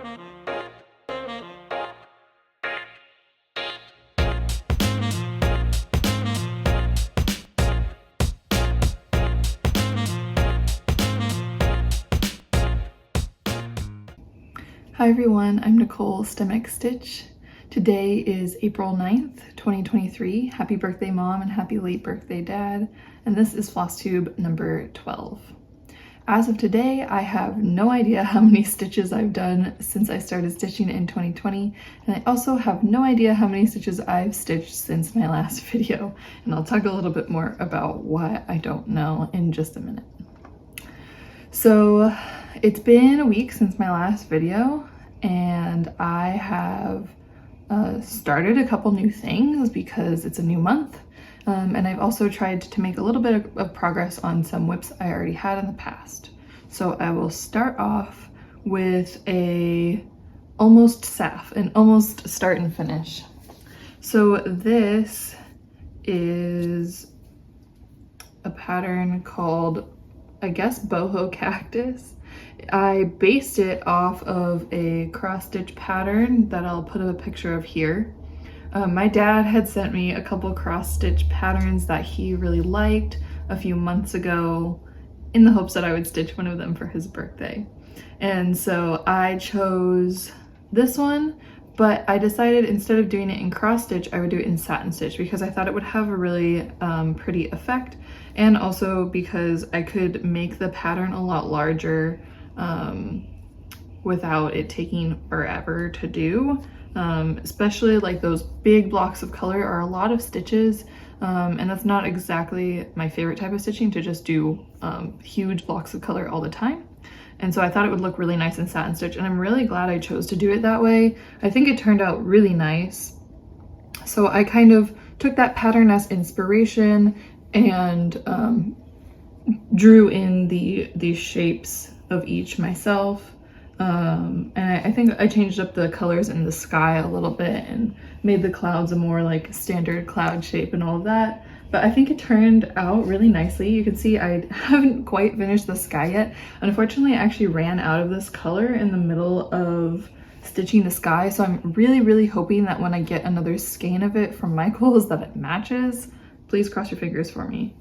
Hi everyone, I'm Nicole xstitch. Today is April 9th, 2023. Happy birthday mom and happy late birthday dad. And this is Flosstube number 12. As of today, I have no idea how many stitches I've done since I started stitching in 2020. And I also have no idea how many stitches I've stitched since my last video. And I'll talk a little bit more about why I don't know in just a minute. So it's been a week since my last video, and I have started a couple new things because it's a new month, and I've also tried to make a little bit of progress on some whips I already had in the past. So I will start off with an almost start and finish. So this is a pattern called, I guess, boho cactus. I based it off of a cross stitch pattern that I'll put a picture of here. My dad had sent me a couple cross stitch patterns that he really liked a few months ago in the hopes that I would stitch one of them for his birthday. And so I chose this one, but I decided instead of doing it in cross stitch, I would do it in satin stitch because I thought it would have a really pretty effect, and also because I could make the pattern a lot larger without it taking forever to do. Especially like those big blocks of color are a lot of stitches, and that's not exactly my favorite type of stitching, to just do huge blocks of color all the time. And so I thought it would look really nice in satin stitch, and I'm really glad I chose to do it that way. I think it turned out really nice. So I kind of took that pattern as inspiration and drew in these shapes of each myself. And I think I changed up the colors in the sky a little bit and made the clouds a more like standard cloud shape and all of that. But I think it turned out really nicely. You can see I haven't quite finished the sky yet. Unfortunately, I actually ran out of this color in the middle of stitching the sky. So I'm really hoping that when I get another skein of it from Michael's that it matches. Please cross your fingers for me.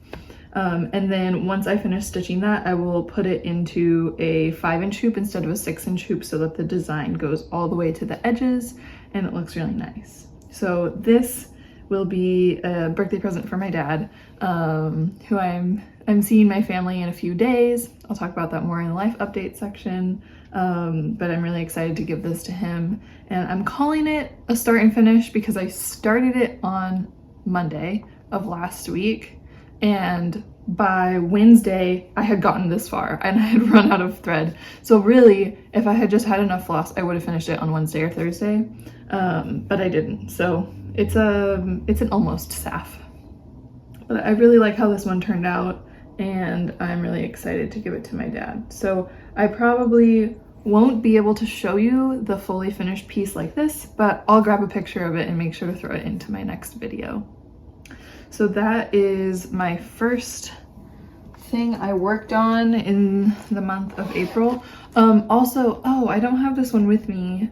And then once I finish stitching that, I will put it into a 5-inch hoop instead of a 6-inch hoop so that the design goes all the way to the edges and it looks really nice. So this will be a birthday present for my dad, who I'm seeing my family in a few days. I'll talk about that more in the life update section, but I'm really excited to give this to him. And I'm calling it a start and finish because I started it on Monday of last week, and by Wednesday I had gotten this far and I had run out of thread. So really, if I had just had enough floss, I would have finished it on Wednesday or Thursday, but I didn't. So it's an almost saff. But I really like how this one turned out, and I'm really excited to give it to my dad. So I probably won't be able to show you the fully finished piece like this, but I'll grab a picture of it and make sure to throw it into my next video. So that is my first thing I worked on in the month of April. Also, oh, I don't have this one with me,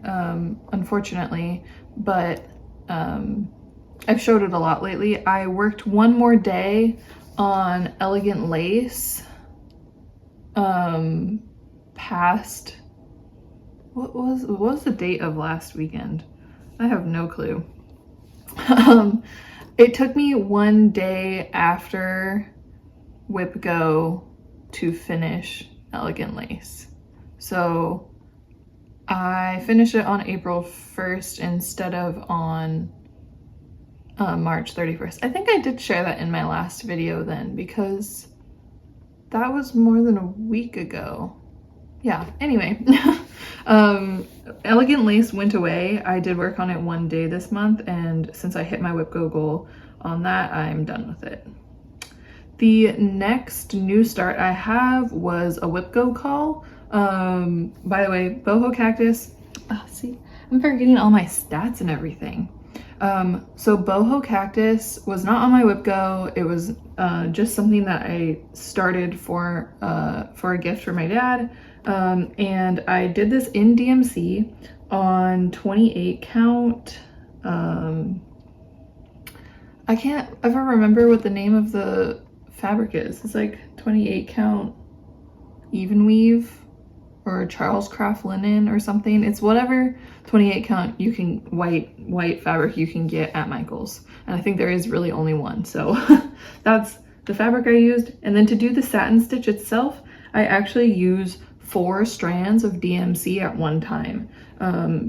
unfortunately, but I've showed it a lot lately. I worked one more day on Elegant Lace past, what was the date of last weekend? I have no clue. It took me one day after Whip Go to finish Elegant Lace. So I finished it on April 1st instead of on March 31st. I think I did share that in my last video then, because that was more than a week ago. Yeah, anyway. Elegant Lace went away. I did work on it one day this month, and since I hit my Whip Go goal on that, I'm done with it. The next new start I have was a Whip Go call. By the way, boho cactus, see, I'm forgetting all my stats and everything. So boho cactus was not on my whip go. It was just something that I started for a gift for my dad. And I did this in DMC on 28 count. I can't ever remember what the name of the fabric is. It's like 28 count even weave or Charles Craft linen or something. It's whatever 28 count you can white fabric you can get at Michael's, and I think there is really only one, so that's the fabric I used. And then to do the satin stitch itself, I actually use 4 strands of DMC at one time,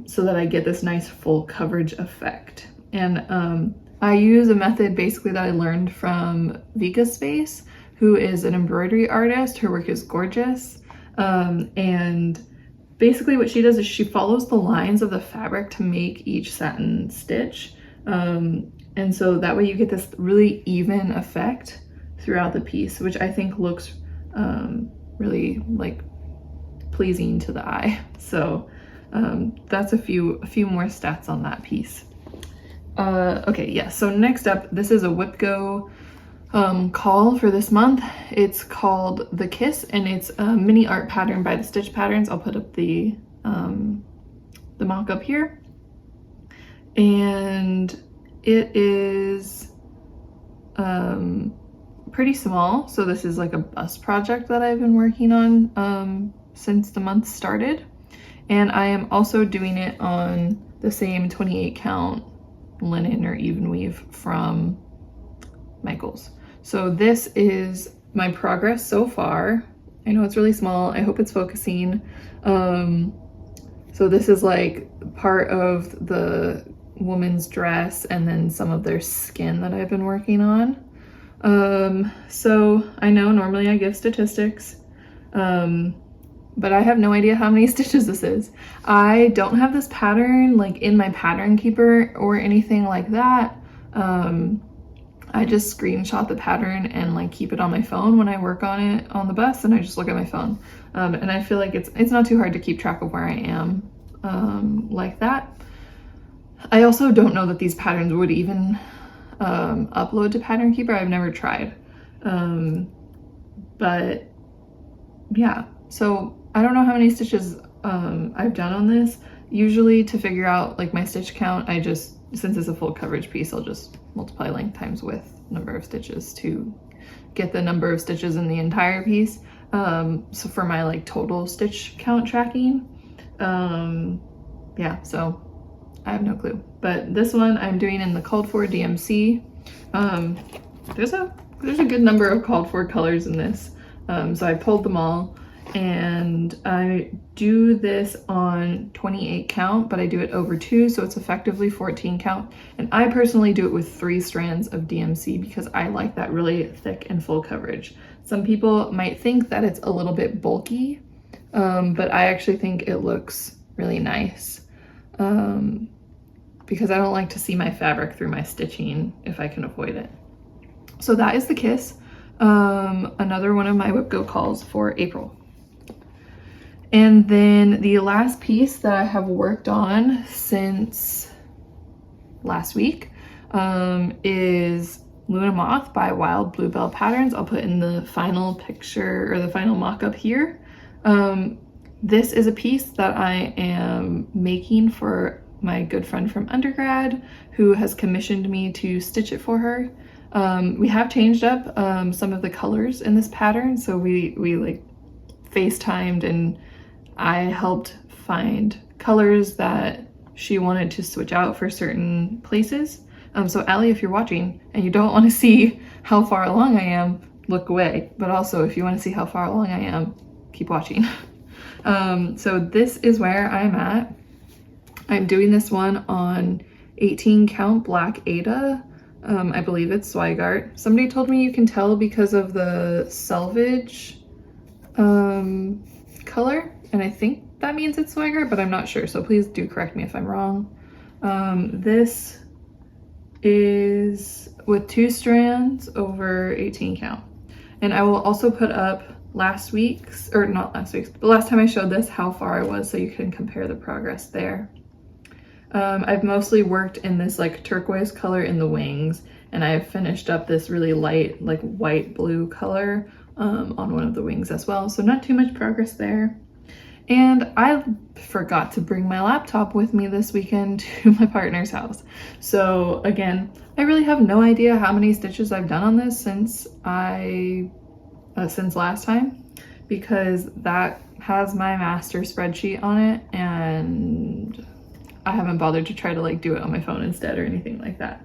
so that I get this nice full coverage effect. And I use a method basically that I learned from Vika Space, who is an embroidery artist. Her work is gorgeous. And basically what she does is she follows the lines of the fabric to make each satin stitch. And so that way you get this really even effect throughout the piece, which I think looks really like pleasing to the eye. So that's a few more stats on that piece. Okay, yeah, so next up, this is a whip go call for this month. It's called The Kiss, and it's a mini art pattern by TheStitchPatterns. I'll put up the mock-up here. And it is pretty small, so this is like a bust project that I've been working on since the month started. And I am also doing it on the same 28 count linen or even weave from Michael's. So this is my progress so far. I know it's really small. I hope it's focusing. So this is like part of the woman's dress and then some of their skin that I've been working on. So I know normally I give statistics, but I have no idea how many stitches this is. I don't have this pattern like in my pattern keeper or anything like that. I just screenshot the pattern and like keep it on my phone when I work on it on the bus, and I just look at my phone. And I feel like it's not too hard to keep track of where I am like that. I also don't know that these patterns would even upload to Pattern Keeper. I've never tried. But yeah, so I don't know how many stitches I've done on this. Usually to figure out like my stitch count, I just, since it's a full coverage piece, I'll just multiply length times width number of stitches to get the number of stitches in the entire piece. So for my like total stitch count tracking, yeah, so I have no clue. But this one I'm doing in the called for DMC. There's a good number of called for colors in this. So I pulled them all, and I do this on 28 count, but I do it over 2, so it's effectively 14 count. And I personally do it with 3 strands of DMC because I like that really thick and full coverage. Some people might think that it's a little bit bulky, but I actually think it looks really nice because I don't like to see my fabric through my stitching if I can avoid it. So that is The Kiss, another one of my whip go calls for April. And then the last piece that I have worked on since last week is Luna Moth by Wild Bluebell Patterns. I'll put in the final picture or the final mock-up here. This is a piece that I am making for my good friend from undergrad who has commissioned me to stitch it for her. We have changed up some of the colors in this pattern, so we like FaceTimed and I helped find colors that she wanted to switch out for certain places. So Allie, if you're watching and you don't want to see how far along I am, look away. But also if you want to see how far along I am, keep watching. So this is where I'm at. I'm doing this one on 18 count black Ada. I believe it's Zweigart. Somebody told me you can tell because of the selvage color, and I think that means it's Zweigart, but I'm not sure, so please do correct me if I'm wrong. This is with 2 strands over 18 count. And I will also put up last week's, or not last week's, but last time I showed this, how far I was, so you can compare the progress there. I've mostly worked in this like turquoise color in the wings, and I have finished up this really light like white blue color on one of the wings as well. So not too much progress there. And I forgot to bring my laptop with me this weekend to my partner's house. So again, I really have no idea how many stitches I've done on this since last time, because that has my master spreadsheet on it, and I haven't bothered to try to like do it on my phone instead or anything like that.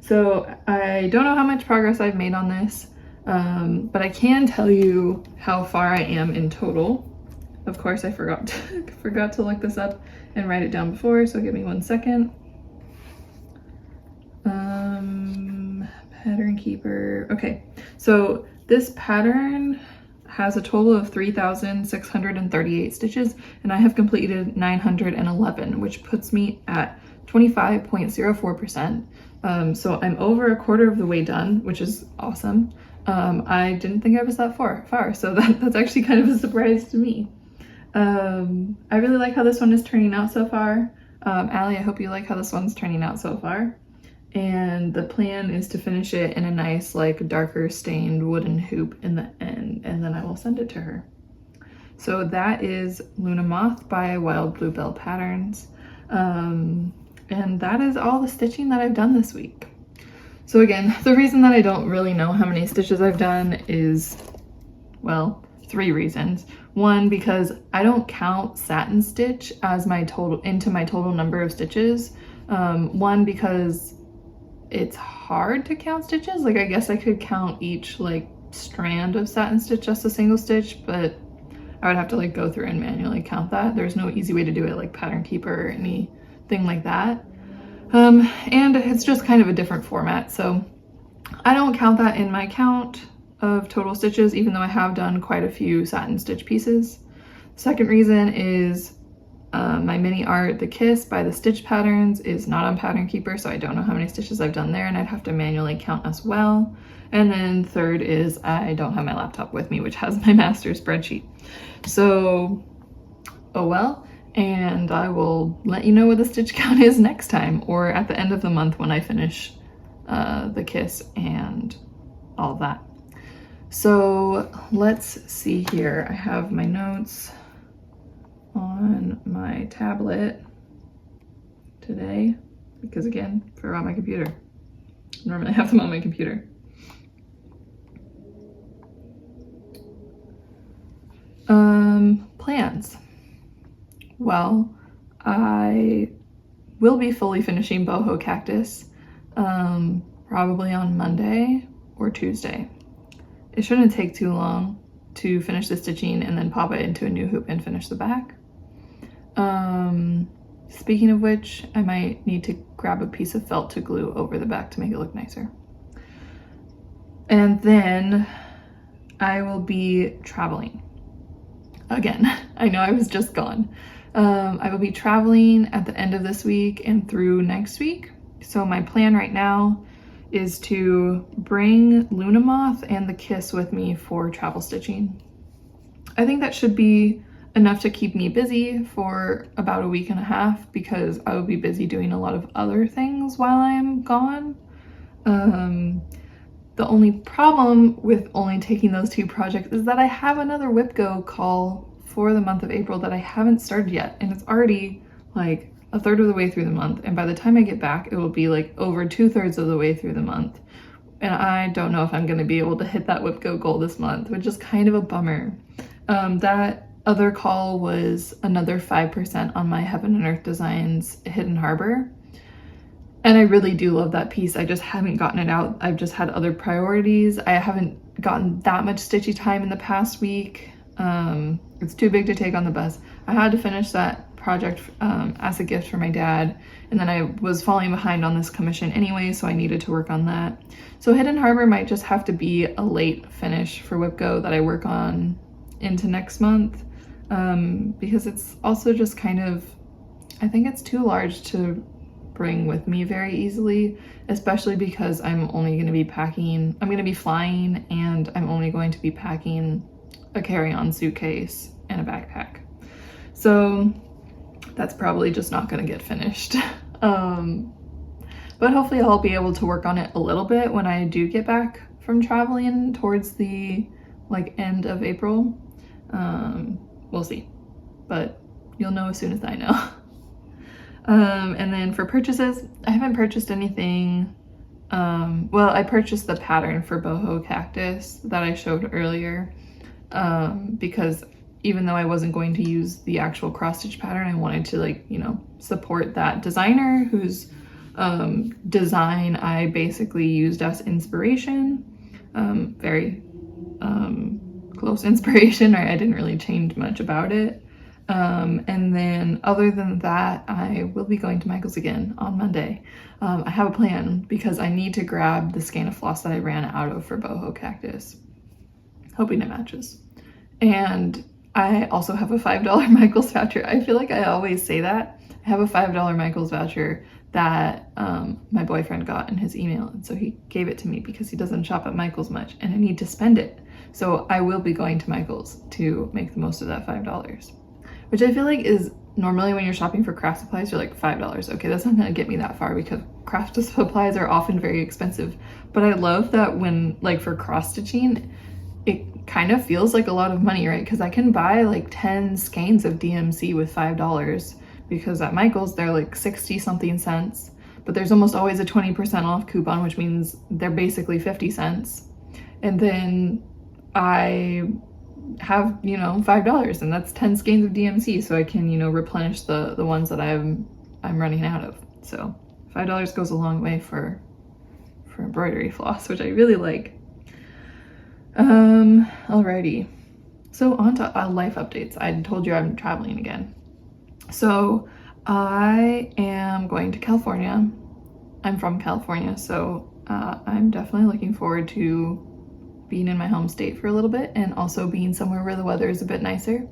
So I don't know how much progress I've made on this, but I can tell you how far I am in total. Of course, I forgot to look this up and write it down before, so give me 1 second. Pattern keeper. Okay, so this pattern has a total of 3,638 stitches, and I have completed 911, which puts me at 25.04%. So I'm over a quarter of the way done, which is awesome. I didn't think I was that far, so that's actually kind of a surprise to me. I really like how this one is turning out so far. Allie, I hope you like how this one's turning out so far. And the plan is to finish it in a nice like darker stained wooden hoop in the end, and then I will send it to her. So that is Luna Moth by Wild Bluebell Patterns. And that is all the stitching that I've done this week. So again, the reason that I don't really know how many stitches I've done is, well, 3 reasons. One, because I don't count satin stitch as my total number of stitches. One, because it's hard to count stitches. Like, I guess I could count each like strand of satin stitch as a single stitch, but I would have to like go through and manually count that. There's no easy way to do it like Pattern Keeper or anything like that. And it's just kind of a different format, so I don't count that in my count of total stitches, even though I have done quite a few satin stitch pieces. Second reason is my mini art, The Kiss by TheStitchPatterns, is not on Pattern Keeper, so I don't know how many stitches I've done there, and I'd have to manually count as well. And then third is I don't have my laptop with me, which has my master spreadsheet. So, oh well, and I will let you know what the stitch count is next time, or at the end of the month when I finish The Kiss and all that. So let's see here. I have my notes on my tablet today because, again, forgot my computer. Normally I have them on my computer. Plans. Well, I will be fully finishing Boho Cactus probably on Monday or Tuesday. It shouldn't take too long to finish the stitching and then pop it into a new hoop and finish the back. Speaking of which, I might need to grab a piece of felt to glue over the back to make it look nicer. And then I will be traveling. Again, I know I was just gone. I will be traveling at the end of this week and through next week. So my plan right now is to bring Luna Moth and The Kiss with me for travel stitching. I think that should be enough to keep me busy for about a week and a half, because I will be busy doing a lot of other things while I'm gone. The only problem with only taking those 2 projects is that I have another WhipGo call for the month of April that I haven't started yet, and it's already like a third of the way through the month, and by the time I get back it will be like over 2/3 of the way through the month, and I don't know if I'm going to be able to hit that WhipGo goal this month, which is kind of a bummer. That other call was another 5% on my Heaven and Earth Designs Hidden Harbor, and I really do love that piece. I just haven't gotten it out. I've just had other priorities. I haven't gotten that much stitchy time in the past week. It's too big to take on the bus. I had to finish that project as a gift for my dad, and then I was falling behind on this commission anyway, so I needed to work on that. So Hidden Harbor might just have to be a late finish for WhipGo that I work on into next month, because it's also just kind of, I think it's too large to bring with me very easily, especially because I'm only going to be packing, I'm going to be flying, and I'm only going to be packing a carry-on suitcase and a backpack. So that's probably just not going to get finished. But hopefully I'll be able to work on it a little bit when I do get back from traveling towards the end of April. We'll see, but you'll know as soon as I know. And then for purchases, I haven't purchased anything. Well, I purchased the pattern for boho cactus that I showed earlier, because even though I wasn't going to use the actual cross stitch pattern, I wanted to support that designer whose design I basically used as inspiration, very close inspiration, right? I didn't really change much about it. And then other than that, I will be going to Michael's again on Monday. I have a plan because I need to grab the skein of floss that I ran out of for boho cactus, hoping it matches. And I also have a $5 Michael's voucher. I feel like I always say that. I have a $5 Michael's voucher that my boyfriend got in his email, and so he gave it to me because he doesn't shop at Michael's much and I need to spend it. So I will be going to Michael's to make the most of that $5, which I feel like is normally when you're shopping for craft supplies, you're like $5. Okay, that's not gonna get me that far because craft supplies are often very expensive. But I love that when for cross stitching, it kind of feels like a lot of money, right? Because I can buy 10 skeins of DMC with $5 because at Michael's they're 60 something cents, but there's almost always a 20% off coupon, which means they're basically 50 cents. And then I have $5 and that's 10 skeins of DMC, so I can replenish the ones that I'm running out of. So $5 goes a long way for embroidery floss, which I really like. Alrighty, so on to life updates. I told you I'm traveling again, so I am going to California. I'm from California, so I'm definitely looking forward to being in my home state for a little bit and also being somewhere where the weather is a bit nicer.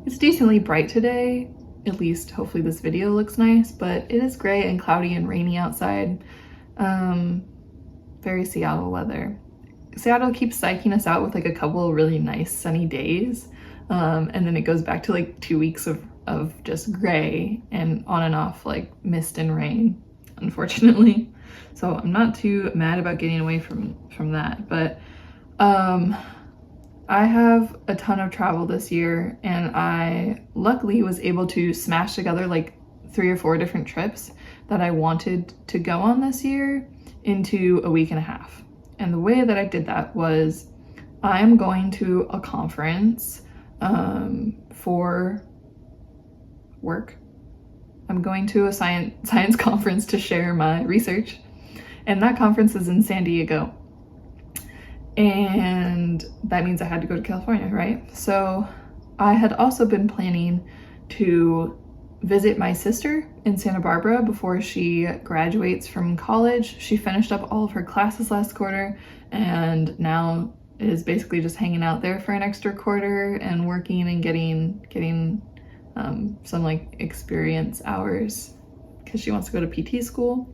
It's decently bright today, at least hopefully this video looks nice, but it is gray and cloudy and rainy outside. Very Seattle weather. Seattle keeps psyching us out with a couple of really nice sunny days, and then it goes back to 2 weeks of just gray and on and off mist and rain, unfortunately. So I'm not too mad about getting away from that, but I have a ton of travel this year, and I luckily was able to smash together 3 or 4 different trips that I wanted to go on this year into a week and a half. And the way that I did that was I am going to a conference for work. I'm going to a science conference to share my research, and that conference is in San Diego. And that means I had to go to California, right? So I had also been planning to visit my sister in Santa Barbara before she graduates from college. She finished up all of her classes last quarter and now is basically just hanging out there for an extra quarter and working and getting some experience hours because she wants to go to PT school.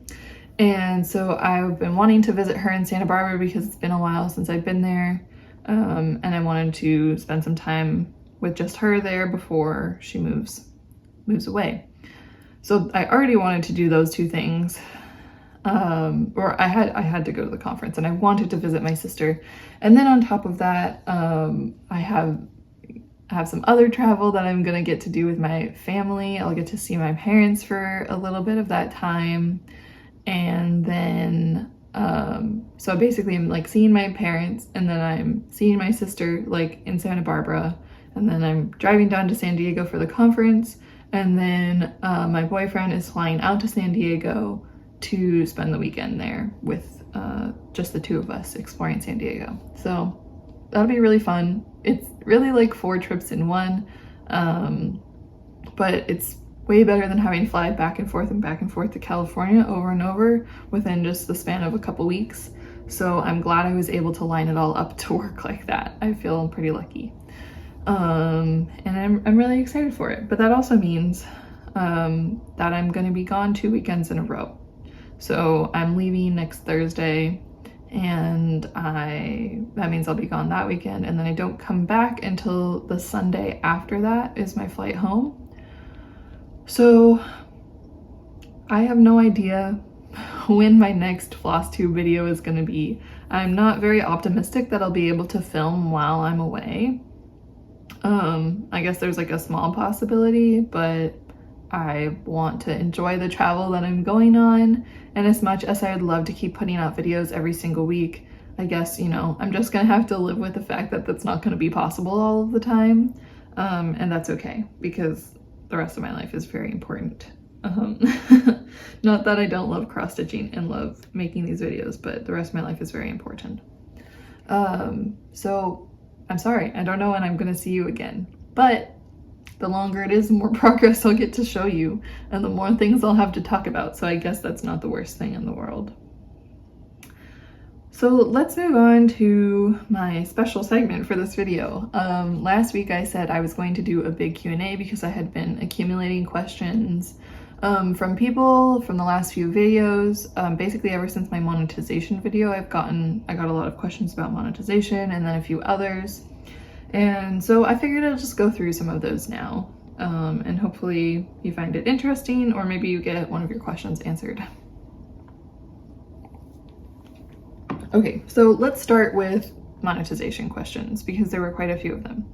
And so I've been wanting to visit her in Santa Barbara because it's been a while since I've been there, and I wanted to spend some time with just her there before she moves away. So I already wanted to do those 2 things, or I had to go to the conference and I wanted to visit my sister. And then on top of that, I have some other travel that I'm gonna get to do with my family. I'll get to see my parents for a little bit of that time. And then, so basically I'm seeing my parents, and then I'm seeing my sister in Santa Barbara, and then I'm driving down to San Diego for the conference. And then my boyfriend is flying out to San Diego to spend the weekend there with just the 2 of us exploring San Diego. So that'll be really fun. It's really 4 trips in one, but it's way better than having to fly back and forth to California over and over within just the span of a couple weeks. So I'm glad I was able to line it all up to work like that. I feel pretty lucky. And I'm really excited for it. But that also means that I'm going to be gone 2 weekends in a row. So I'm leaving next Thursday, and that means I'll be gone that weekend, and then I don't come back until the Sunday after that is my flight home. So I have no idea when my next Flosstube video is going to be. I'm not very optimistic that I'll be able to film while I'm away. I guess there's like a small possibility, but I want to enjoy the travel that I'm going on, and as much as I'd love to keep putting out videos every single week, I guess, you know, I'm just gonna have to live with the fact that that's not gonna be possible all of the time, and that's okay, because the rest of my life is very important. Not that I don't love cross-stitching and love making these videos, but the rest of my life is very important. So I'm sorry, I don't know when I'm gonna see you again, but the longer it is, the more progress I'll get to show you, and the more things I'll have to talk about, so I guess that's not the worst thing in the world. So let's move on to my special segment for this video. Last week I said I was going to do a big Q&A because I had been accumulating questions from people from the last few videos. Basically ever since my monetization video, I got a lot of questions about monetization and then a few others. And so I figured I'll just go through some of those now. And hopefully you find it interesting, or maybe you get one of your questions answered. Okay, so let's start with monetization questions because there were quite a few of them.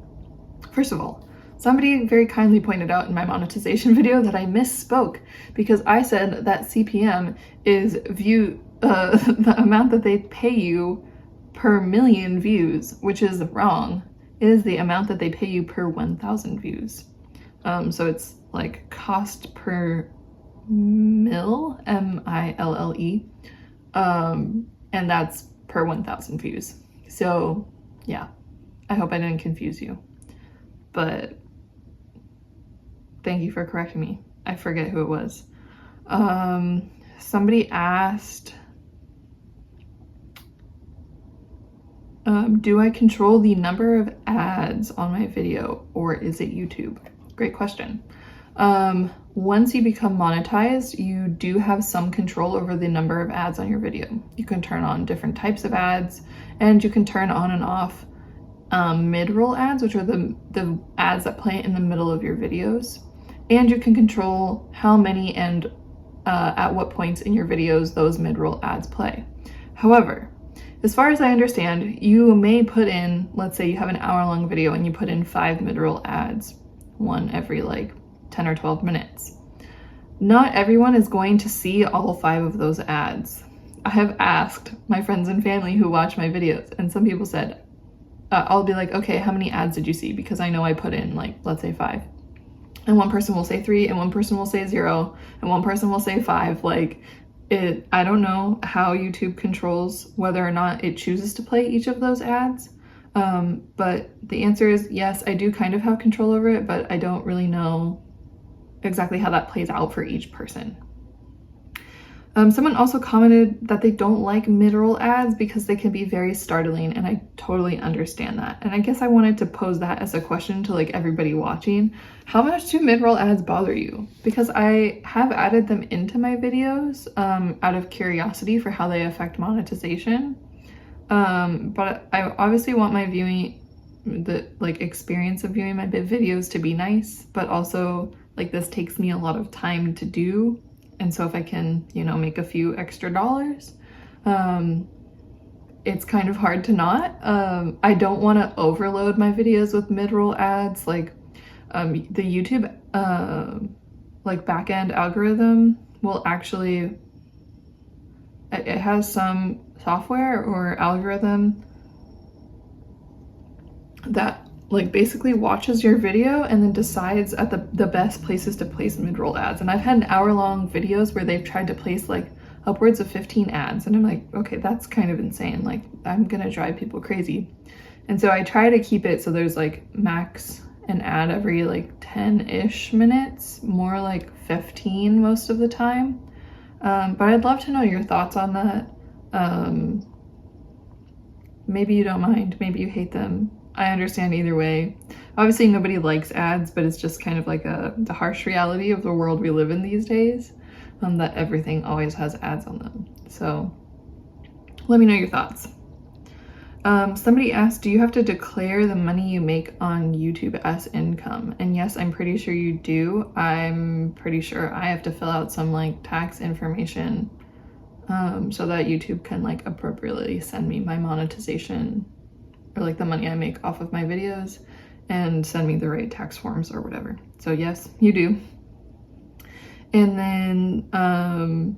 First of all, somebody very kindly pointed out in my monetization video that I misspoke because I said that CPM is the amount that they pay you per million views, which is wrong. It is the amount that they pay you per 1,000 views. So it's like cost per mille, M-I-L-L-E, and that's per 1,000 views. So yeah, I hope I didn't confuse you, but thank you for correcting me. I forget who it was. Somebody asked, do I control the number of ads on my video, or is it YouTube? Great question. Once you become monetized, you do have some control over the number of ads on your video. You can turn on different types of ads, and you can turn on and off mid-roll ads, which are the ads that play in the middle of your videos. And you can control how many and at what points in your videos those mid-roll ads play. However, as far as I understand, you may put in, let's say you have an hour-long video and you put in 5 mid-roll ads, one every like 10 or 12 minutes. Not everyone is going to see all 5 of those ads. I have asked my friends and family who watch my videos, and some people said, I'll be like, okay, how many ads did you see? Because I know I put in like, let's say 5. And one person will say 3, and one person will say 0, and one person will say 5. Like, I don't know how YouTube controls whether or not it chooses to play each of those ads. But the answer is yes, I do kind of have control over it, but I don't really know exactly how that plays out for each person. Someone also commented that they don't like mid-roll ads because they can be very startling, and I totally understand that. And I guess I wanted to pose that as a question to like everybody watching. How much do mid-roll ads bother you? Because I have added them into my videos out of curiosity for how they affect monetization. But I obviously want my experience of viewing my videos to be nice, but also like this takes me a lot of time to do. And so if I can, you know, make a few extra dollars, it's kind of hard to not. I don't want to overload my videos with mid-roll ads. Like the YouTube like back-end algorithm will actually, it has some software or algorithm that like basically watches your video and then decides at the best places to place mid-roll ads. And I've had an hour-long videos where they've tried to place like upwards of 15 ads, and I'm like, okay, that's kind of insane. Like, I'm gonna drive people crazy. And so I try to keep it so there's like max an ad every like 10-ish minutes, more like 15 most of the time. But I'd love to know your thoughts on that. Maybe you don't mind, maybe you hate them. I understand either way. Obviously nobody likes ads, but it's just kind of like the harsh reality of the world we live in these days, that everything always has ads on them. So let me know your thoughts. Somebody asked, do you have to declare the money you make on YouTube as income? And yes, I'm pretty sure you do. I'm pretty sure I have to fill out some like tax information so that YouTube can like appropriately send me my monetization or like the money I make off of my videos and send me the right tax forms or whatever. So yes, you do. And then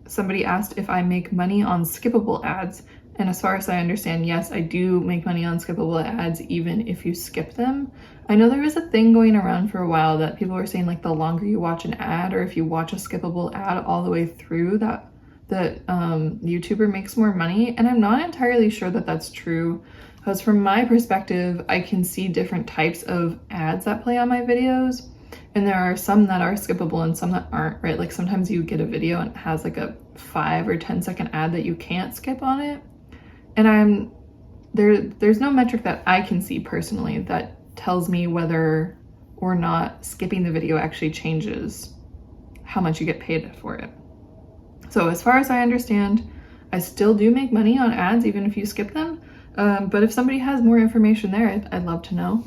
somebody asked if I make money on skippable ads. And as far as I understand, yes, I do make money on skippable ads even if you skip them. I know there was a thing going around for a while that people were saying like the longer you watch an ad or if you watch a skippable ad all the way through that YouTuber makes more money. And I'm not entirely sure that that's true, because from my perspective, I can see different types of ads that play on my videos. And there are some that are skippable and some that aren't, right? Like sometimes you get a video and it has like a 5 or 10 second ad that you can't skip on it. And there's no metric that I can see personally that tells me whether or not skipping the video actually changes how much you get paid for it. So as far as I understand, I still do make money on ads even if you skip them. But if somebody has more information there, I'd love to know.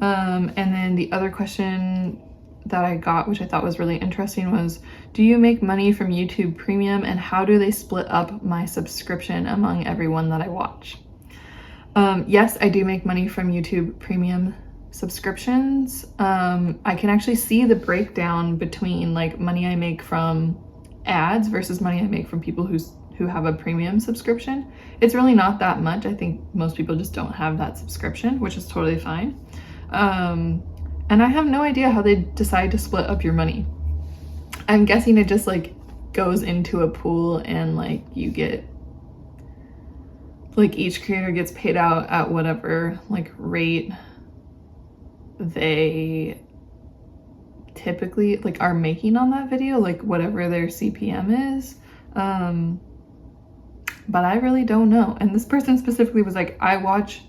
And then the other question that I got, which I thought was really interesting, was, do you make money from YouTube Premium and how do they split up my subscription among everyone that I watch? Yes, I do make money from YouTube Premium subscriptions. I can actually see the breakdown between like money I make from ads versus money I make from people who have a premium subscription. It's really not that much. I think most people just don't have that subscription, which is totally fine. And I have no idea how they decide to split up your money. I'm guessing it just like goes into a pool and like you get, like each creator gets paid out at whatever like rate they typically like are making on that video, like whatever their CPM is. But I really don't know. And this person specifically was like, I watch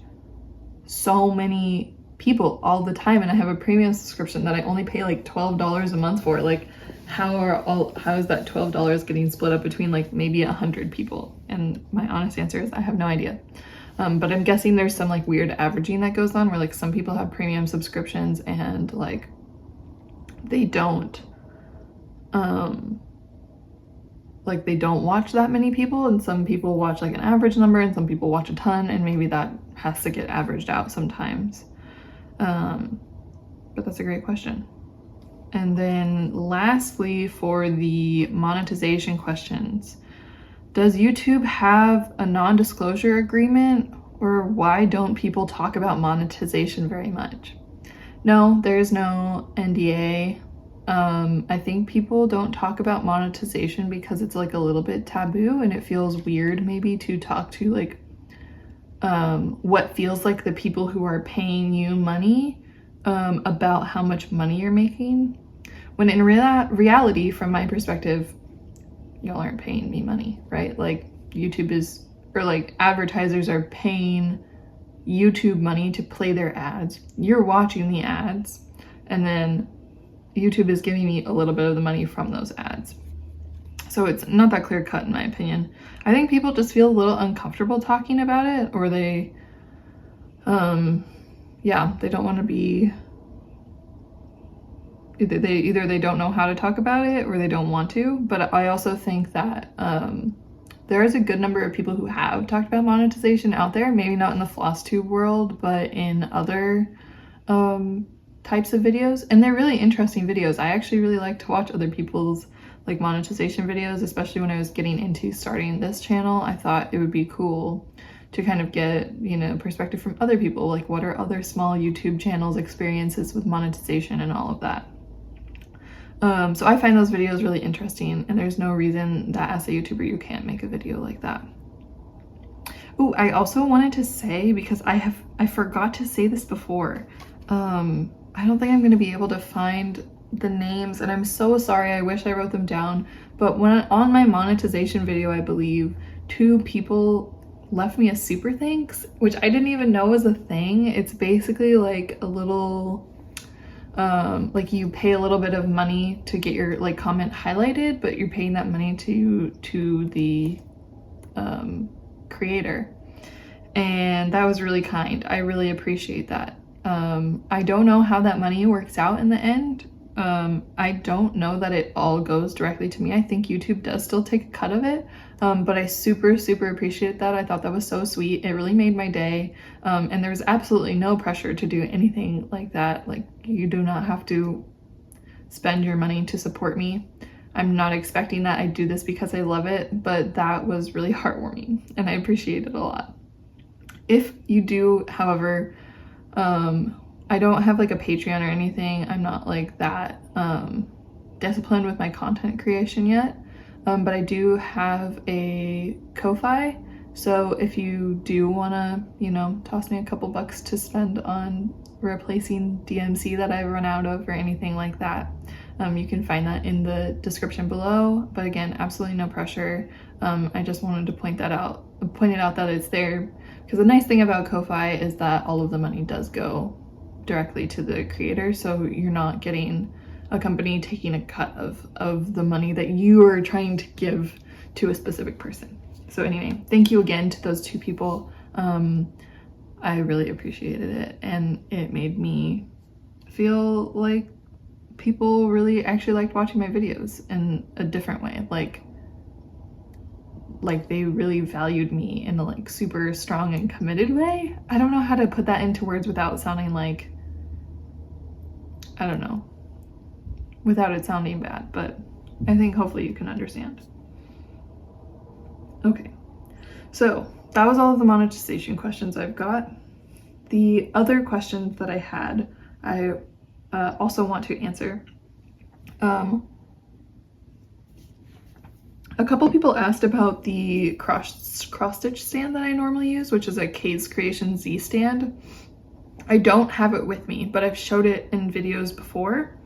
so many people all the time and I have a premium subscription that I only pay like $12 a month for. Like how is that $12 getting split up between like maybe 100 people? And my honest answer is I have no idea. But I'm guessing there's some like weird averaging that goes on where like some people have premium subscriptions and like they don't they don't watch that many people, and some people watch like an average number and some people watch a ton, and maybe that has to get averaged out sometimes. But that's a great question. And then lastly, for the monetization questions, does YouTube have a non-disclosure agreement, or why don't people talk about monetization very much? No, there's no NDA. I think people don't talk about monetization because it's like a little bit taboo and it feels weird maybe to talk to like what feels like the people who are paying you money about how much money you're making, when in reality, from my perspective, y'all aren't paying me money, right? Like YouTube is, or like advertisers are paying YouTube money to play their ads. You're watching the ads, and then YouTube is giving me a little bit of the money from those ads. So it's not that clear cut in my opinion. I think people just feel a little uncomfortable talking about it, or they, they don't want to be, either they don't know how to talk about it or they don't want to. But I also think that there is a good number of people who have talked about monetization out there, maybe not in the Flosstube world, but in other types of videos, and they're really interesting videos. I actually really like to watch other people's like monetization videos, especially when I was getting into starting this channel. I thought it would be cool to kind of get, you know, perspective from other people, like what are other small YouTube channels' experiences with monetization and all of that. So I find those videos really interesting, and there's no reason that as a YouTuber you can't make a video like that. Oh, I also wanted to say, because I forgot to say this before, I don't think I'm going to be able to find the names, and I'm so sorry. I wish I wrote them down, but when on my monetization video, I believe 2 people left me a super thanks, which I didn't even know was a thing. It's basically like a little like you pay a little bit of money to get your like comment highlighted, but you're paying that money to the creator. And that was really kind. I really appreciate that. I don't know how that money works out in the end. I don't know that it all goes directly to me. I think YouTube does still take a cut of it, but I super appreciate that. I thought that was so sweet. It really made my day, and there was absolutely no pressure to do anything like that. Like, you do not have to spend your money to support me. I'm not expecting that. I do this because I love it, but that was really heartwarming, and I appreciate it a lot. If you do, however, I don't have like a Patreon or anything. I'm not like that disciplined with my content creation yet, but I do have a Ko-fi. So if you do want to, you know, toss me a couple bucks to spend on replacing DMC that I've run out of or anything like that, you can find that in the description below. But again, absolutely no pressure. I just wanted to point it out that it's there, because the nice thing about Ko-fi is that all of the money does go directly to the creator, so you're not getting a company taking a cut of the money that you are trying to give to a specific person. So anyway, thank you again to those two people. I really appreciated it, and it made me feel like people really actually liked watching my videos in a different way. Like they really valued me in a like super strong and committed way. I don't know how to put that into words without sounding like, I don't know, without it sounding bad, but I think hopefully you can understand. Okay, so that was all of the monetization questions I've got. The other questions that I had, I also want to answer. A couple people asked about the cross-stitch stand that I normally use, which is a K's Creation Z stand. I don't have it with me, but I've showed it in videos before.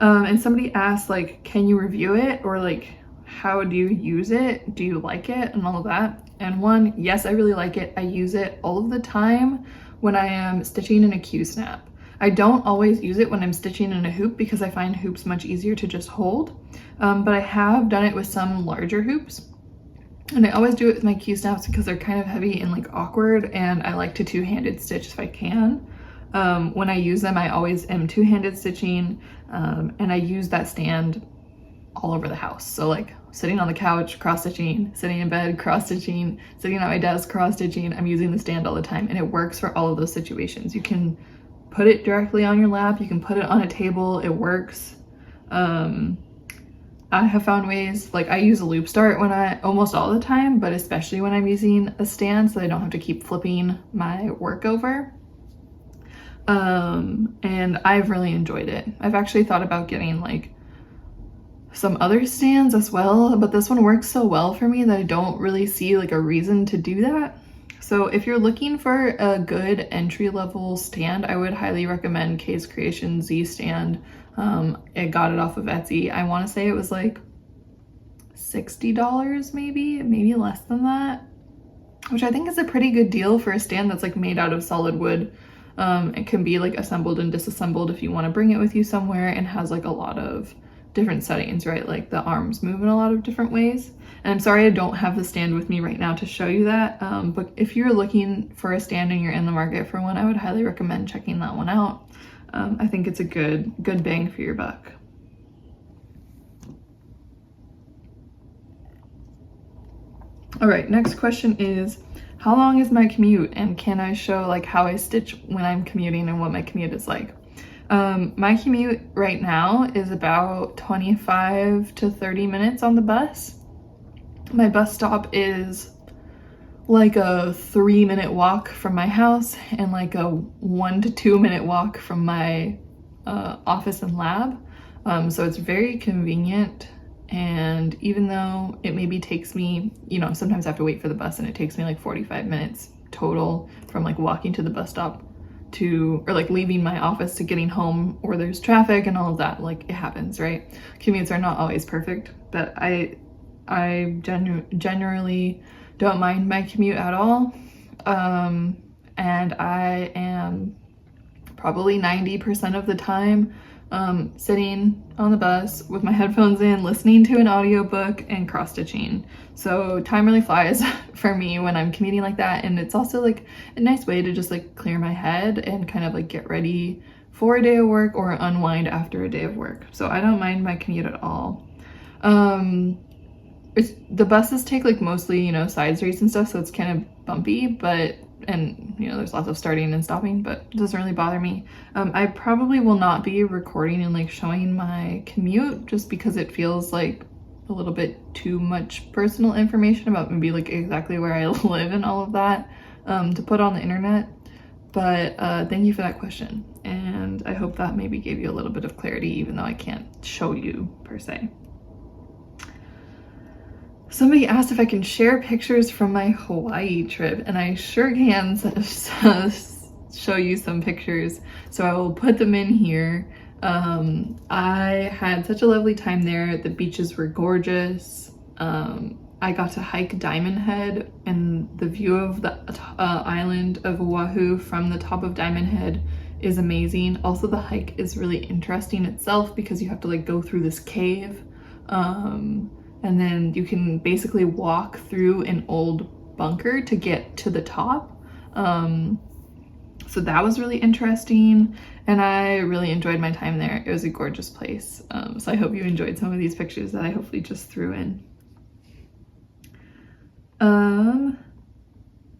And somebody asked, like, can you review it? Or like, how do you use it? Do you like it? And all of that. And one, yes, I really like it. I use it all of the time when I am stitching in a Q-snap. I don't always use it when I'm stitching in a hoop because I find hoops much easier to just hold. But I have done it with some larger hoops. And I always do it with my Q-snaps because they're kind of heavy and like awkward, and I like to two-handed stitch if I can. When I use them, I always am two-handed stitching, and I use that stand all over the house. So like sitting on the couch, cross-stitching, sitting in bed, cross-stitching, sitting at my desk, cross-stitching. I'm using the stand all the time, and it works for all of those situations. You can put it directly on your lap, you can put it on a table, it works. I have found ways, like I use a loop start almost all the time, but especially when I'm using a stand so I don't have to keep flipping my work over. And I've really enjoyed it. I've actually thought about getting like some other stands as well, but this one works so well for me that I don't really see like a reason to do that. So if you're looking for a good entry-level stand, I would highly recommend K's Creation Z stand. I got it off of Etsy. I want to say it was like $60 maybe less than that, which I think is a pretty good deal for a stand that's like made out of solid wood. It can be like assembled and disassembled if you want to bring it with you somewhere, and has like a lot of different settings, right? Like the arms move in a lot of different ways. And I'm sorry I don't have the stand with me right now to show you that, but if you're looking for a stand and you're in the market for one, I would highly recommend checking that one out. I think it's a good bang for your buck. All right, next question is, how long is my commute, and can I show like how I stitch when I'm commuting and what my commute is like? My commute right now is about 25 to 30 minutes on the bus. My bus stop is like a 3-minute walk from my house and like a 1 to 2 minute walk from my office and lab. So it's very convenient. And even though it maybe takes me, you know, sometimes I have to wait for the bus and it takes me like 45 minutes total from like walking to the bus stop to, or like leaving my office to getting home, or there's traffic and all of that, like it happens, right? Commutes are not always perfect, but I generally don't mind my commute at all. And I am probably 90% of the time sitting on the bus with my headphones in, listening to an audiobook and cross stitching. So time really flies for me when I'm commuting like that, and it's also like a nice way to just like clear my head and kind of like get ready for a day of work or unwind after a day of work. So I don't mind my commute at all. The buses take like mostly, you know, side streets and stuff, so it's kind of bumpy, but and you know, there's lots of starting and stopping, but it doesn't really bother me. I probably will not be recording and like showing my commute just because it feels like a little bit too much personal information about maybe like exactly where I live and all of that to put on the internet. But thank you for that question, and I hope that maybe gave you a little bit of clarity, even though I can't show you per se. Somebody asked if I can share pictures from my Hawaii trip, and I sure can show you some pictures. So I will put them in here. I had such a lovely time there. The beaches were gorgeous. I got to hike Diamond Head, and the view of the island of Oahu from the top of Diamond Head is amazing. Also, the hike is really interesting itself because you have to like go through this cave. And then you can basically walk through an old bunker to get to the top. So that was really interesting, and I really enjoyed my time there. It was a gorgeous place. So I hope you enjoyed some of these pictures that I hopefully just threw in.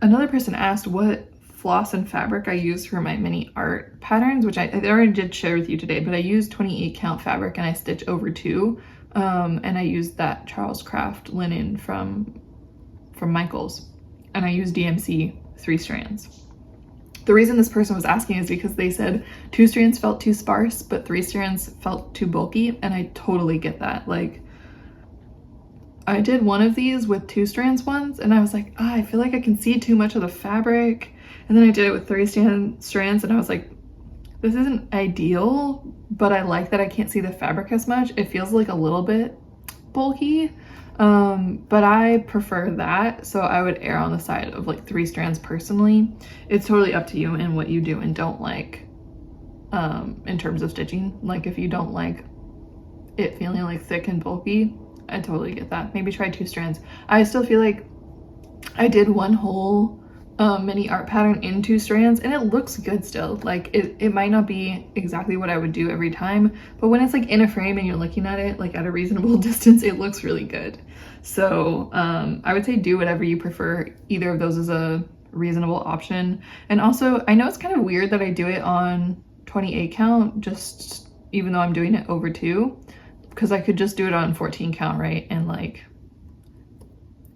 Another person asked what floss and fabric I use for my mini art patterns, which I already did share with you today, but I use 28 count fabric and I stitch over 2. And I used that Charles Craft linen from Michaels, and I used DMC 3 strands. The reason this person was asking is because they said 2 strands felt too sparse, but 3 strands felt too bulky, and I totally get that. Like, I did one of these with 2 strands once, and I was like, I feel like I can see too much of the fabric, and then I did it with 3 strands, and I was like, this isn't ideal, but I like that I can't see the fabric as much. It feels like a little bit bulky, but I prefer that, so I would err on the side of like 3 strands personally. It's totally up to you and what you do and don't like in terms of stitching. Like, if you don't like it feeling like thick and bulky, I totally get that. Maybe try 2 strands. I still feel like I did one whole mini art pattern in 2 strands, and it looks good still. Like, it might not be exactly what I would do every time, but when it's like in a frame and you're looking at it like at a reasonable distance, it looks really good. So I would say do whatever you prefer. Either of those is a reasonable option. And also, I know it's kind of weird that I do it on 28 count, just even though I'm doing it over 2, because I could just do it on 14 count, right? And like,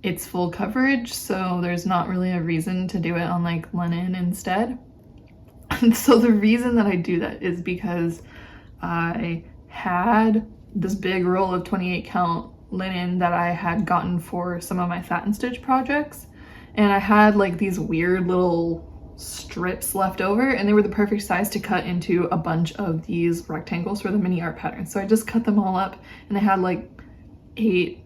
it's full coverage, so there's not really a reason to do it on like linen instead. And so the reason that I do that is because I had this big roll of 28 count linen that I had gotten for some of my satin stitch projects, and I had like these weird little strips left over, and they were the perfect size to cut into a bunch of these rectangles for the mini art pattern. So I just cut them all up, and I had like 8,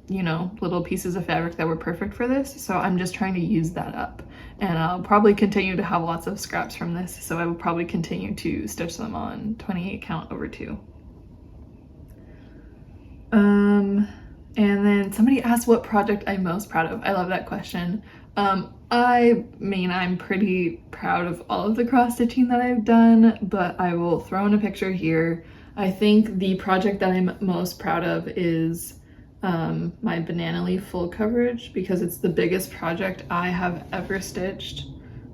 you know, little pieces of fabric that were perfect for this. So I'm just trying to use that up, and I'll probably continue to have lots of scraps from this, so I will probably continue to stitch them on 28 count over 2. And then somebody asked what project I'm most proud of. I love that question. I mean, I'm pretty proud of all of the cross stitching that I've done, but I will throw in a picture here. I think the project that I'm most proud of is my banana leaf full coverage, because it's the biggest project I have ever stitched.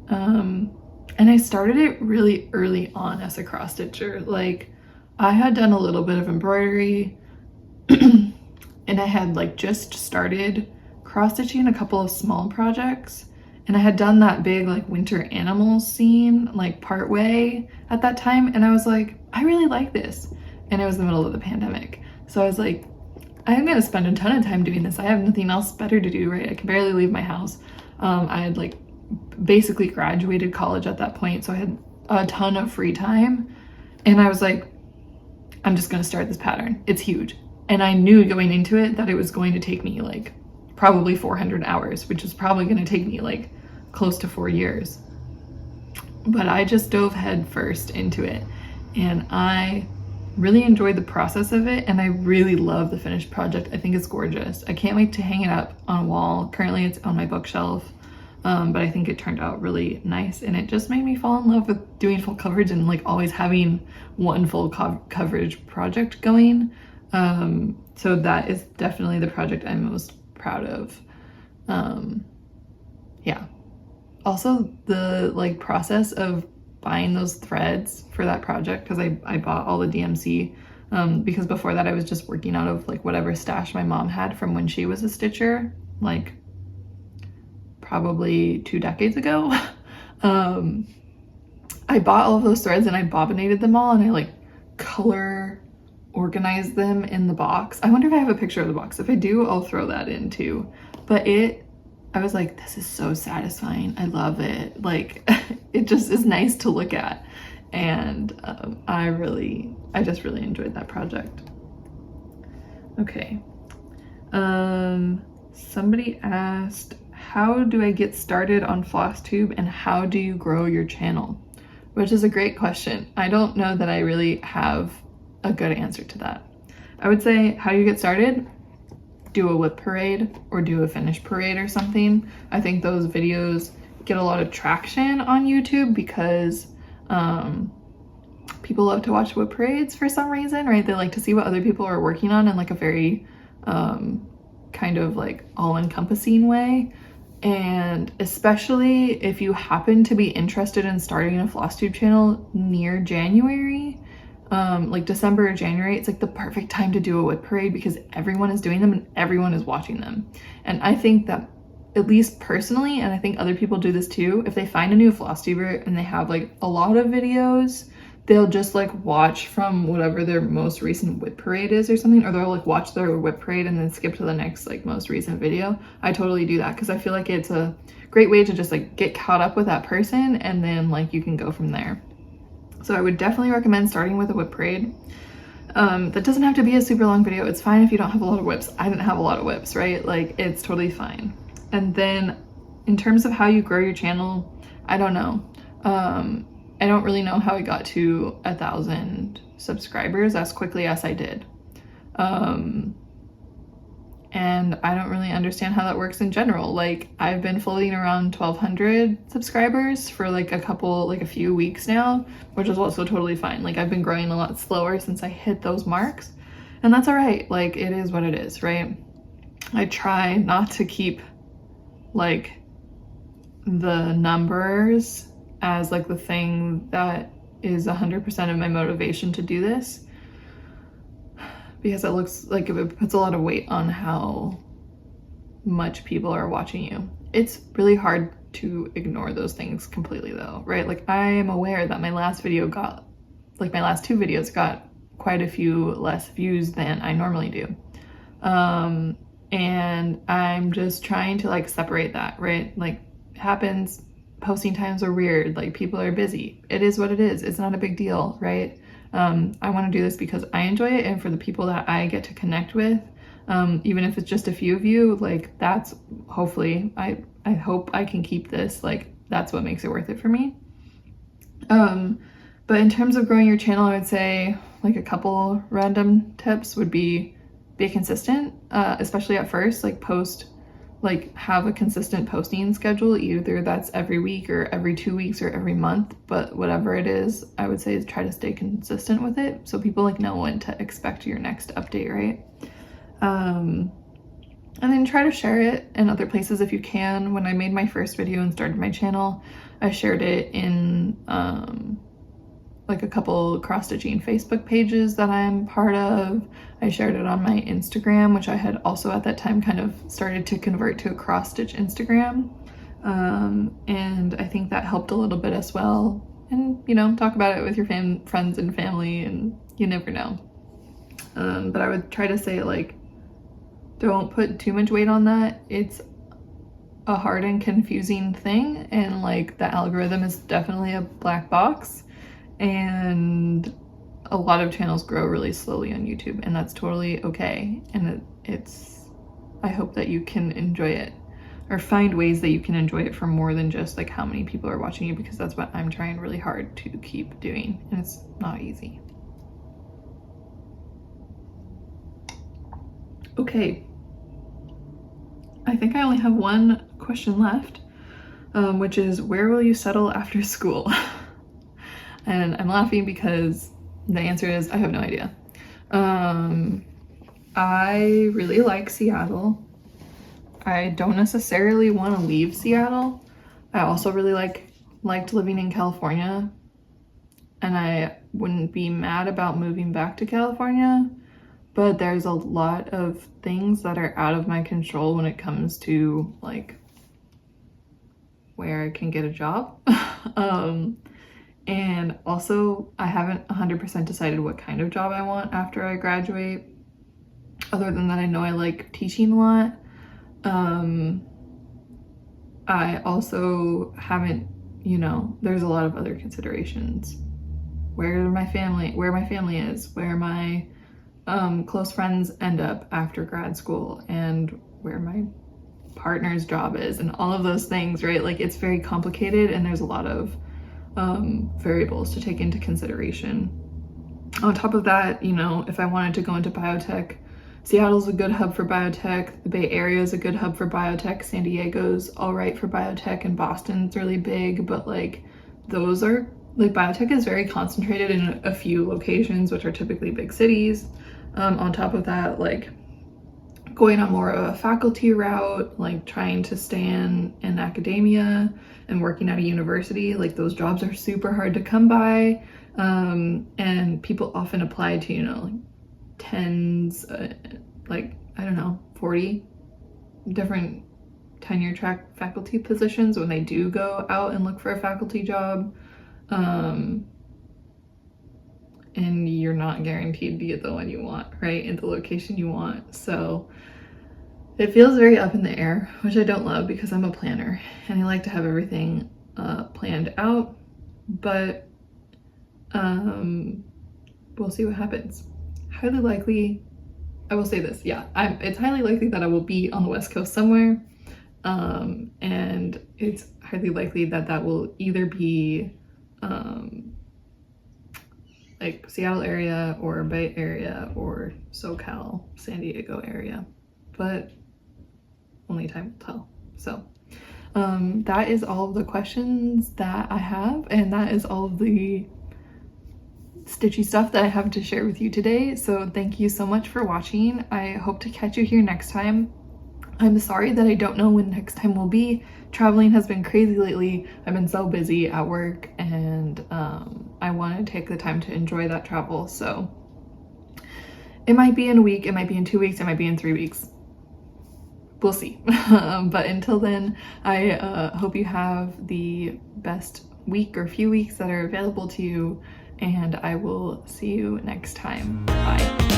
And I started it really early on as a cross stitcher. Like, I had done a little bit of embroidery and I had like just started cross stitching a couple of small projects, and I had done that big like winter animals scene like part way at that time, and I was like, I really like this, and it was the middle of the pandemic, so I was like, I'm gonna spend a ton of time doing this. I have nothing else better to do, right? I can barely leave my house. I had like basically graduated college at that point, so I had a ton of free time, and I was like, I'm just gonna start this pattern. It's huge. And I knew going into it that it was going to take me like probably 400 hours, which is probably gonna take me like close to 4 years. But I just dove head first into it, and I really enjoyed the process of it, and I really love the finished project. I think it's gorgeous. I can't wait to hang it up on a wall. Currently it's on my bookshelf, but I think it turned out really nice, and it just made me fall in love with doing full coverage and like always having one full coverage project going. So that is definitely the project I'm most proud of. Yeah. Also the like process of buying those threads for that project, because I bought all the DMC, because before that I was just working out of like whatever stash my mom had from when she was a stitcher, like probably 2 decades ago. I bought all of those threads and I bobbinated them all, and I like color organized them in the box. I wonder if I have a picture of the box. If I do, I'll throw that in too. But I was like, this is so satisfying. I love it. Like, it just is nice to look at. And I just really enjoyed that project. Okay. Somebody asked, how do I get started on Flosstube and how do you grow your channel? Which is a great question. I don't know that I really have a good answer to that. I would say, how do you get started? Do a whip parade or do a finish parade or something. I think those videos get a lot of traction on YouTube because people love to watch whip parades for some reason, right? They like to see what other people are working on in like a very kind of like all-encompassing way. And especially if you happen to be interested in starting a Flosstube channel near January, like December or January, it's like the perfect time to do a whip parade because everyone is doing them and everyone is watching them. And I think that, at least personally, and I think other people do this too, if they find a new Flosstuber and they have like a lot of videos, they'll just like watch from whatever their most recent whip parade is or something, or they'll like watch their whip parade and then skip to the next like most recent video. I totally do that because I feel like it's a great way to just like get caught up with that person, and then like you can go from there. So I would definitely recommend starting with a whip parade. That doesn't have to be a super long video. It's fine if you don't have a lot of whips. I didn't have a lot of whips, right? Like, it's totally fine. And then in terms of how you grow your channel, I don't know. I don't really know how I got to 1,000 subscribers as quickly as I did. And I don't really understand how that works in general. Like, I've been floating around 1,200 subscribers for like a few weeks now, which is also totally fine. Like, I've been growing a lot slower since I hit those marks, and that's all right. Like, it is what it is, right? I try not to keep like the numbers as like the thing that is 100% of my motivation to do this, because it looks like it puts a lot of weight on how much people are watching you. It's really hard to ignore those things completely though, right? Like, I am aware that my last video got, like my last 2 videos got quite a few less views than I normally do. And I'm just trying to like separate that, right? Like, it happens, posting times are weird, like people are busy. It is what it is. It's not a big deal, right? I want to do this because I enjoy it, and for the people that I get to connect with, even if it's just a few of you, like that's hopefully, I hope I can keep this, like that's what makes it worth it for me. But in terms of growing your channel, I would say like a couple random tips would be consistent, especially at first, like have a consistent posting schedule, either that's every week or every 2 weeks or every month, but whatever it is, I would say is try to stay consistent with it so people like know when to expect your next update, right? And then try to share it in other places if you can. When I made my first video and started my channel, I shared it in like a couple cross-stitching Facebook pages that I'm part of. I shared it on my Instagram, which I had also at that time kind of started to convert to a cross-stitch Instagram. And I think that helped a little bit as well. And, you know, talk about it with your friends and family, and you never know. But I would try to say, like, don't put too much weight on that. It's a hard and confusing thing, and like the algorithm is definitely a black box. And a lot of channels grow really slowly on YouTube, and that's totally okay. And I hope that you can enjoy it, or find ways that you can enjoy it for more than just like how many people are watching you, because that's what I'm trying really hard to keep doing, and it's not easy. Okay, I think I only have one question left, which is where will you settle after school? And I'm laughing because the answer is I have no idea. I really like Seattle. I don't necessarily want to leave Seattle. I also really liked living in California, and I wouldn't be mad about moving back to California, but there's a lot of things that are out of my control when it comes to like where I can get a job. And also I haven't 100% decided what kind of job I want after I graduate. Other than that, I know I like teaching a lot. I also haven't, you know, there's a lot of other considerations. Where my family is, where my close friends end up after grad school, and where my partner's job is, and all of those things, right? Like, it's very complicated and there's a lot of variables to take into consideration. On top of that, you know, if I wanted to go into biotech, Seattle's a good hub for biotech, the Bay Area is a good hub for biotech, San Diego's all right for biotech, and Boston's really big, but like those are, like, biotech is very concentrated in a few locations, which are typically big cities. On top of that, like going on more of a faculty route, like trying to stay in academia and working at a university, like those jobs are super hard to come by. And people often apply to, you know, like tens, like, I don't know, 40 different tenure track faculty positions when they do go out and look for a faculty job. And you're not guaranteed to get the one you want, right, in the location you want. So it feels very up in the air, which I don't love because I'm a planner and I like to have everything planned out, but we'll see what happens. Highly likely, I will say this, yeah, it's highly likely that I will be on the West Coast somewhere, and it's highly likely that that will either be like Seattle area or Bay Area or SoCal, San Diego area, but only time will tell. So that is all of the questions that I have, and that is all of the stitchy stuff that I have to share with you today. So thank you so much for watching. I hope to catch you here next time. I'm sorry that I don't know when next time will be. Traveling has been crazy lately. I've been so busy at work, and I want to take the time to enjoy that travel. So it might be in a week, it might be in 2 weeks, it might be in 3 weeks. We'll see. But until then, I hope you have the best week or few weeks that are available to you, and I will see you next time. Bye.